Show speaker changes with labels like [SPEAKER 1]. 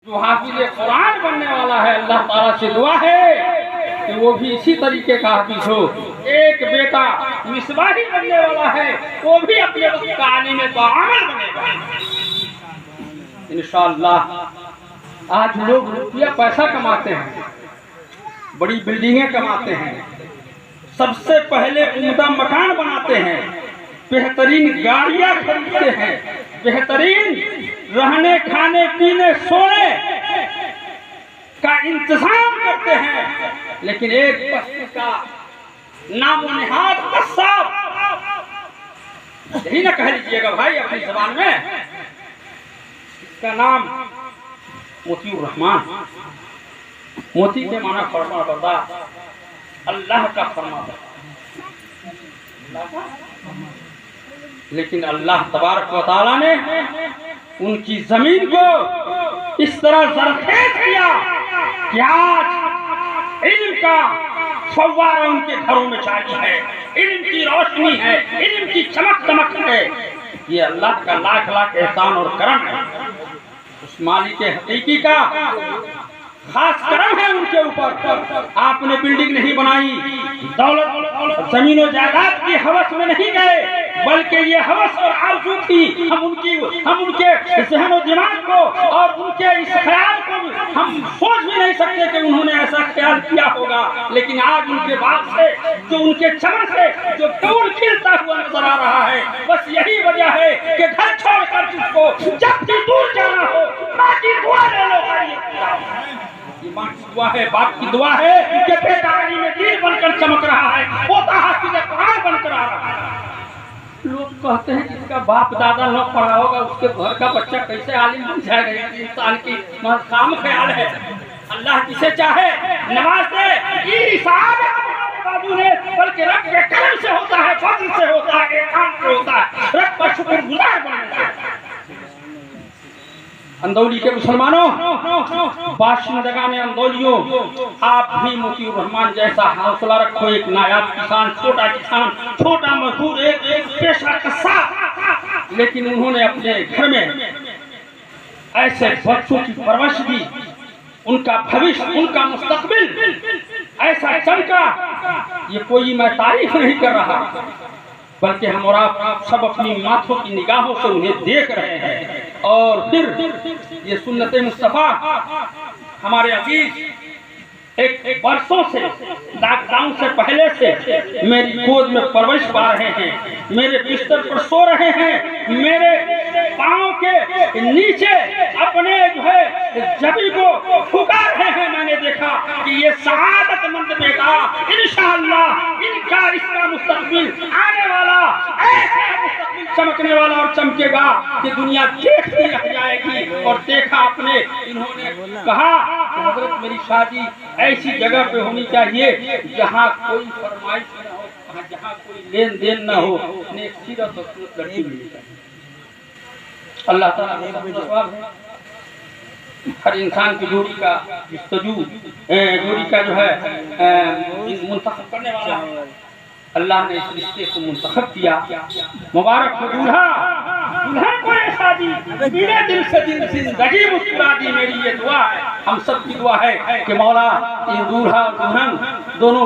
[SPEAKER 1] जो हाफिज कुरान बनने वाला है, अल्लाह ताला से दुआ है कि वो भी इसी तरीके का हाफिज हो। एक बेटा मिसबाही बनने वाला है, वो भी अपने वक्त का आलिम बाअमल बनेगा इंशाअल्लाह। आज लोग रुपया पैसा कमाते हैं, बड़ी बिल्डिंगें कमाते हैं, सबसे पहले उम्दा मकान बनाते हैं, बेहतरीन गाड़ियां खरीदते हैं, बेहतरीन रहने खाने पीने सोने का इंतजाम करते हैं, लेकिन एक बस्ती का नामो निहाद कस्साब, यही ना कह लीजिएगा भाई अपनी जबान में, इसका नाम मोतीउर रहमान। मोती के माना फरमा बरदार, अल्लाह का फरमा बरदार। लेकिन अल्लाह तबारक व तआला ने उनकी जमीन को इस तरह जरखेज किया कि आज इल्म का फव्वारा उनके घरों में जारी है, इल्म की रोशनी है, इल्म की चमक दमक है। ये अल्लाह का लाख लाख एहसान और करम है, उस मालिक हकीकी का खास करम है उनके ऊपर। आपने बिल्डिंग नहीं बनाई, दौलत जमीन और जायदाद की हवस में नहीं गए, बल्कि ये हवस और आरज़ू थी। हम उनके ज़हन और दिमाग को और उनके इस ख्याल को हम सोच भी नहीं सकते कि उन्होंने ऐसा ख्याल किया होगा। लेकिन आज उनके बाप से, जो उनके चमन से जो फूल खिलता हुआ नजर आ रहा है, बस यही वजह है कि घर छोड़कर तुझको जब भी दूर जाना हो, माँ की दुआ ले लो। ये माँ की दुआ है, बाप की दुआ है कि बेटा में दीन बनकर चमक रहा है, पोता हाफिज कुरान बनकर आ रहा है। लोग कहते हैं जिसका बाप दादा न पढ़ा होगा, उसके घर का बच्चा कैसे आलिम बन जाएगा। इंसान की काम ख्याल है। अल्लाह जिसे चाहे नवाज दे, बल्कि रब के करम से होता है, फजल से होता है, एहसान से होता है, रब का शुक्रगुजार बनने से। अंदौली के मुसलमानों, बाशिंदगा में अंदौलियों, आप भी मोतीउर रहमान जैसा हौसला रखो। एक नायाब किसान, छोटा मजदूर, एक पेशा कस्साब, लेकिन उन्होंने अपने घर में ऐसे बच्चों की परवरिश दी, उनका भविष्य, उनका मुस्तकबिल ऐसा चमका। ये कोई मैं तारीफ नहीं कर रहा, बल्कि हम और आप सब अपनी माथों की निगाहों से उन्हें देख रहे हैं। और फिर ये सुन्नते मुस्तफा हमारे अजीज एक वर्षों से, लॉकडाउन से पहले से मेरी गोद में परवरिश पा रहे हैं, मेरे बिस्तर पर सो रहे हैं, मेरे पाँव के नीचे अपने जो है जबी को फुका रहे हैं। मैंने देखा कि ये सआदतमंद बेटा इंशाअल्लाह इनका इसका मुस्तकबिल आने वाला ऐसा मुस्तकबिल चमकने वाला और चमकेगा कि दुनिया देखती रह जाएगी। और देखा आपने, इन्होंने कहा कि हजरत मेरी शादी ऐसी जगह पे होनी चाहिए जहाँ कोई फरमाइश न हो, जहाँ कोई लेन देन न हो, नेक सीरत और सूरत लड़की मिलनी चाहिए। अल्लाह ताला हर इंसान की जोड़ी का जस्तजू, जोड़ी का जो है मुंतखब करने वाला है। अल्लाह ने इस रिश्ते को मुंतखब किया। मुबारक हो दूल्हा, दुल्हन को ये शादी मेरे दिल से जिंदगी मुस्कुरा दी। मेरी ये दुआ है, हम सब की दुआ है कि मौला इन दूल्हा और दुल्हन दोनों